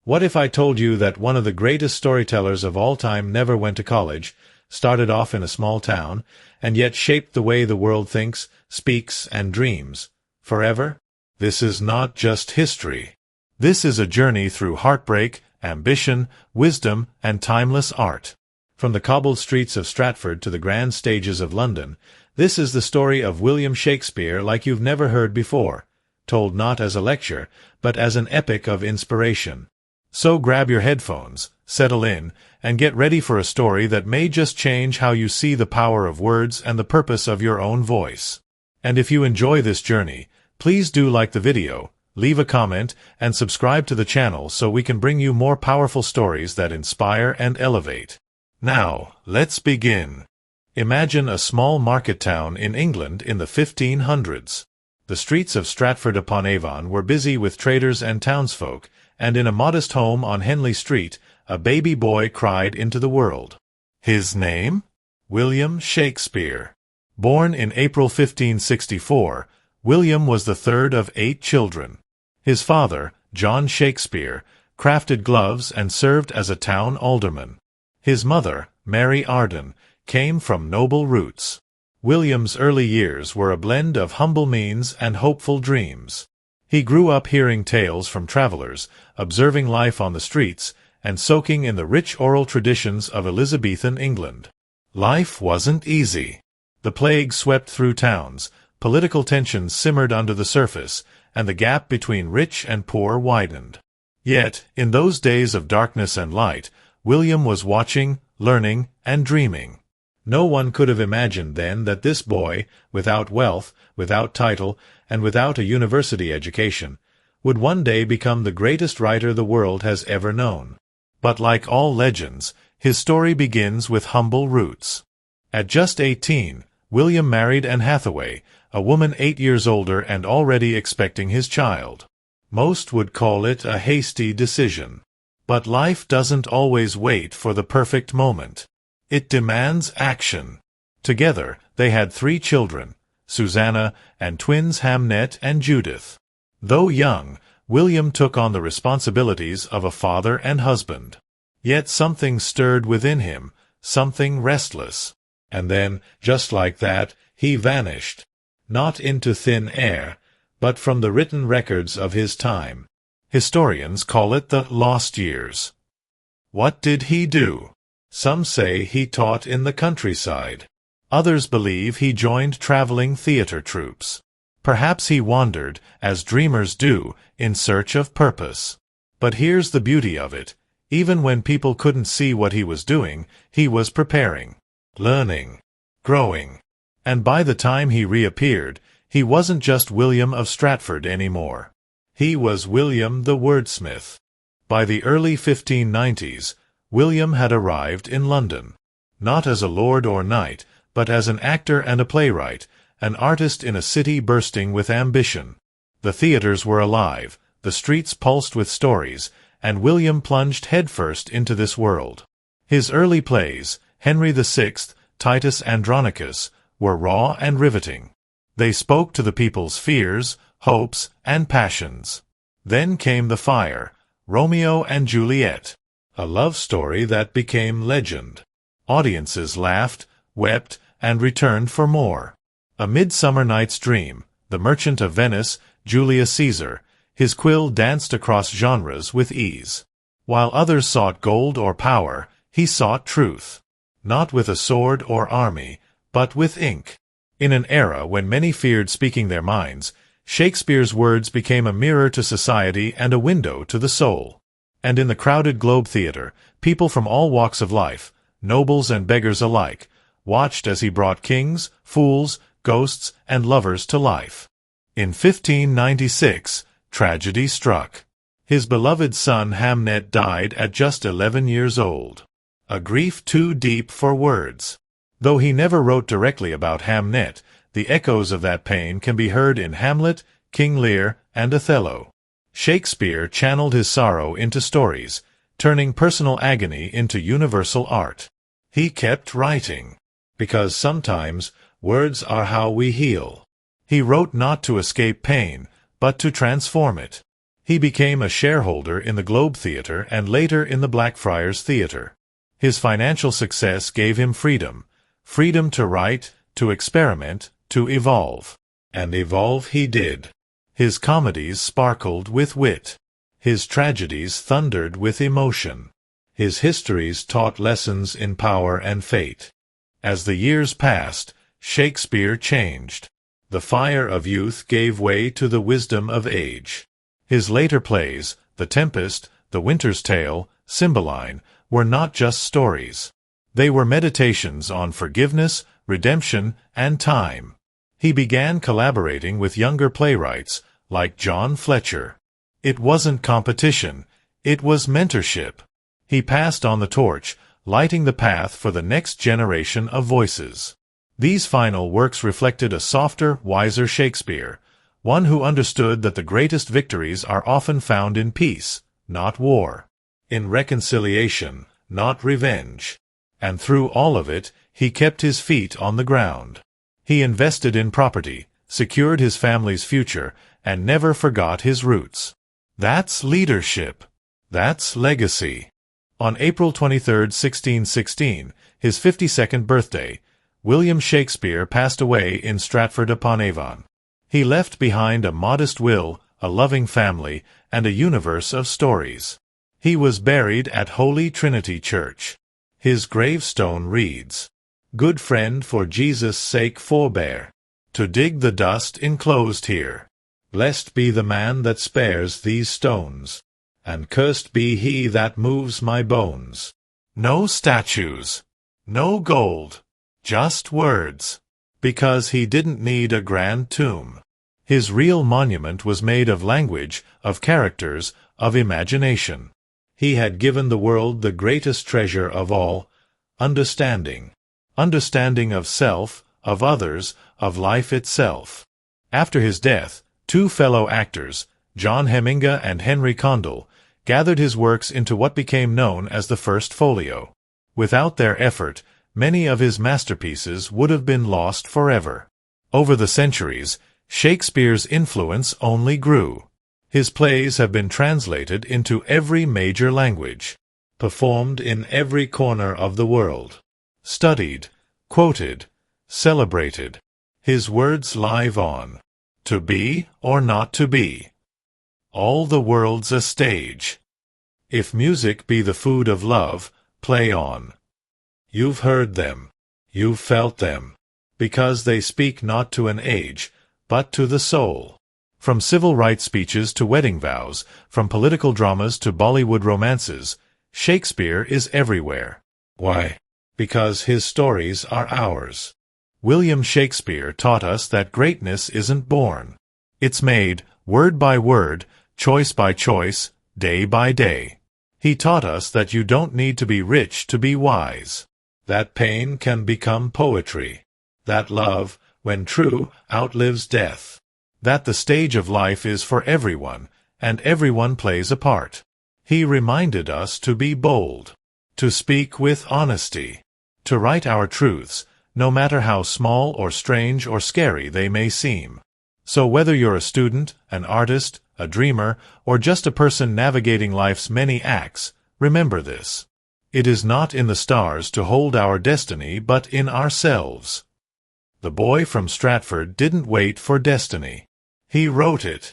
What if I told you that one of the greatest storytellers of all time never went to college, started off in a small town, and yet shaped the way the world thinks, speaks, and dreams? Forever? This is not just history. This is a journey through heartbreak, ambition, wisdom, and timeless art. From the cobbled streets of Stratford to the grand stages of London, this is the story of William Shakespeare like you've never heard before, told not as a lecture, but as an epic of inspiration. So grab your headphones, settle in, and get ready for a story that may just change how you see the power of words and the purpose of your own voice. And if you enjoy this journey, please do like the video, leave a comment, and subscribe to the channel so we can bring you more powerful stories that inspire and elevate. Now, let's begin. Imagine a small market town in England in the 1500s. The streets of Stratford-upon-Avon were busy with traders and townsfolk, and in a modest home on Henley Street, a baby boy cried into the world. His name? William Shakespeare. Born in April 1564, William was the third of 8 children. His father, John Shakespeare, crafted gloves and served as a town alderman. His mother, Mary Arden, came from noble roots. William's early years were a blend of humble means and hopeful dreams. He grew up hearing tales from travelers, observing life on the streets, and soaking in the rich oral traditions of Elizabethan England. Life wasn't easy. The plague swept through towns, political tensions simmered under the surface, and the gap between rich and poor widened. Yet, in those days of darkness and light, William was watching, learning, and dreaming. No one could have imagined then that this boy, without wealth, without title, and without a university education, would one day become the greatest writer the world has ever known. But like all legends, his story begins with humble roots. At just 18, William married Anne Hathaway, a woman 8 years older and already expecting his child. Most would call it a hasty decision. But life doesn't always wait for the perfect moment. It demands action. Together, they had 3 children, Susanna, and twins Hamnet and Judith. Though young, William took on the responsibilities of a father and husband. Yet something stirred within him, something restless. And then, just like that, he vanished. Not into thin air, but from the written records of his time. Historians call it the lost years. What did he do? Some say he taught in the countryside. Others believe he joined traveling theater troupes. Perhaps he wandered, as dreamers do, in search of purpose. But here's the beauty of it. Even when people couldn't see what he was doing, he was preparing, learning, growing. And by the time he reappeared, he wasn't just William of Stratford anymore. He was William the wordsmith. By the early 1590s, William had arrived in London. Not as a lord or knight, but as an actor and a playwright, an artist in a city bursting with ambition. The theaters were alive, the streets pulsed with stories, and William plunged headfirst into this world. His early plays, Henry VI, Titus Andronicus, were raw and riveting. They spoke to the people's fears, hopes, and passions. Then came The Fire, Romeo and Juliet, a love story that became legend. Audiences laughed, wept, and returned for more. A Midsummer Night's Dream, The Merchant of Venice, Julius Caesar, his quill danced across genres with ease. While others sought gold or power, he sought truth. Not with a sword or army, but with ink. In an era when many feared speaking their minds, Shakespeare's words became a mirror to society and a window to the soul. And in the crowded Globe Theatre, people from all walks of life, nobles and beggars alike, watched as he brought kings, fools, ghosts, and lovers to life. In 1596, tragedy struck. His beloved son Hamnet died at just 11 years old. A grief too deep for words. Though he never wrote directly about Hamnet, the echoes of that pain can be heard in Hamlet, King Lear, and Othello. Shakespeare channeled his sorrow into stories, turning personal agony into universal art. He kept writing, because sometimes words are how we heal. He wrote not to escape pain, but to transform it. He became a shareholder in the Globe Theatre and later in the Blackfriars Theatre. His financial success gave him freedom. Freedom to write, to experiment, to evolve. And evolve he did. His comedies sparkled with wit. His tragedies thundered with emotion. His histories taught lessons in power and fate. As the years passed, Shakespeare changed. The fire of youth gave way to the wisdom of age. His later plays, The Tempest, The Winter's Tale, Cymbeline, were not just stories. They were meditations on forgiveness, redemption, and time. He began collaborating with younger playwrights, like John Fletcher. It wasn't competition, it was mentorship. He passed on the torch, lighting the path for the next generation of voices. These final works reflected a softer, wiser Shakespeare, one who understood that the greatest victories are often found in peace, not war, in reconciliation, not revenge. And through all of it, he kept his feet on the ground. He invested in property, secured his family's future, and never forgot his roots. That's leadership. That's legacy. On April 23, 1616, his 52nd birthday, William Shakespeare passed away in Stratford-upon-Avon. He left behind a modest will, a loving family, and a universe of stories. He was buried at Holy Trinity Church. His gravestone reads, "Good friend, for Jesus' sake forbear to dig the dust enclosed here. Blessed be the man that spares these stones, and cursed be he that moves my bones." No statues, no gold, just words. Because he didn't need a grand tomb. His real monument was made of language, of characters, of imagination. He had given the world the greatest treasure of all, understanding. Understanding of self, of others, of life itself. After his death, two fellow actors, John Hemminga and Henry Condell, gathered his works into what became known as the First Folio. Without their effort, many of his masterpieces would have been lost forever. Over the centuries, Shakespeare's influence only grew. His plays have been translated into every major language, performed in every corner of the world, studied, quoted, celebrated. His words live on. To be or not to be. All the world's a stage. If music be the food of love, play on. You've heard them. You've felt them. Because they speak not to an age, but to the soul. From civil rights speeches to wedding vows, from political dramas to Bollywood romances, Shakespeare is everywhere. Why? Because his stories are ours. William Shakespeare taught us that greatness isn't born. It's made, word by word, choice by choice, day by day. He taught us that you don't need to be rich to be wise. That pain can become poetry. That love, when true, outlives death. That the stage of life is for everyone, and everyone plays a part. He reminded us to be bold, to speak with honesty, to write our truths, no matter how small or strange or scary they may seem. So whether you're a student, an artist, a dreamer, or just a person navigating life's many acts, remember this. It is not in the stars to hold our destiny, but in ourselves. The boy from Stratford didn't wait for destiny. He wrote it.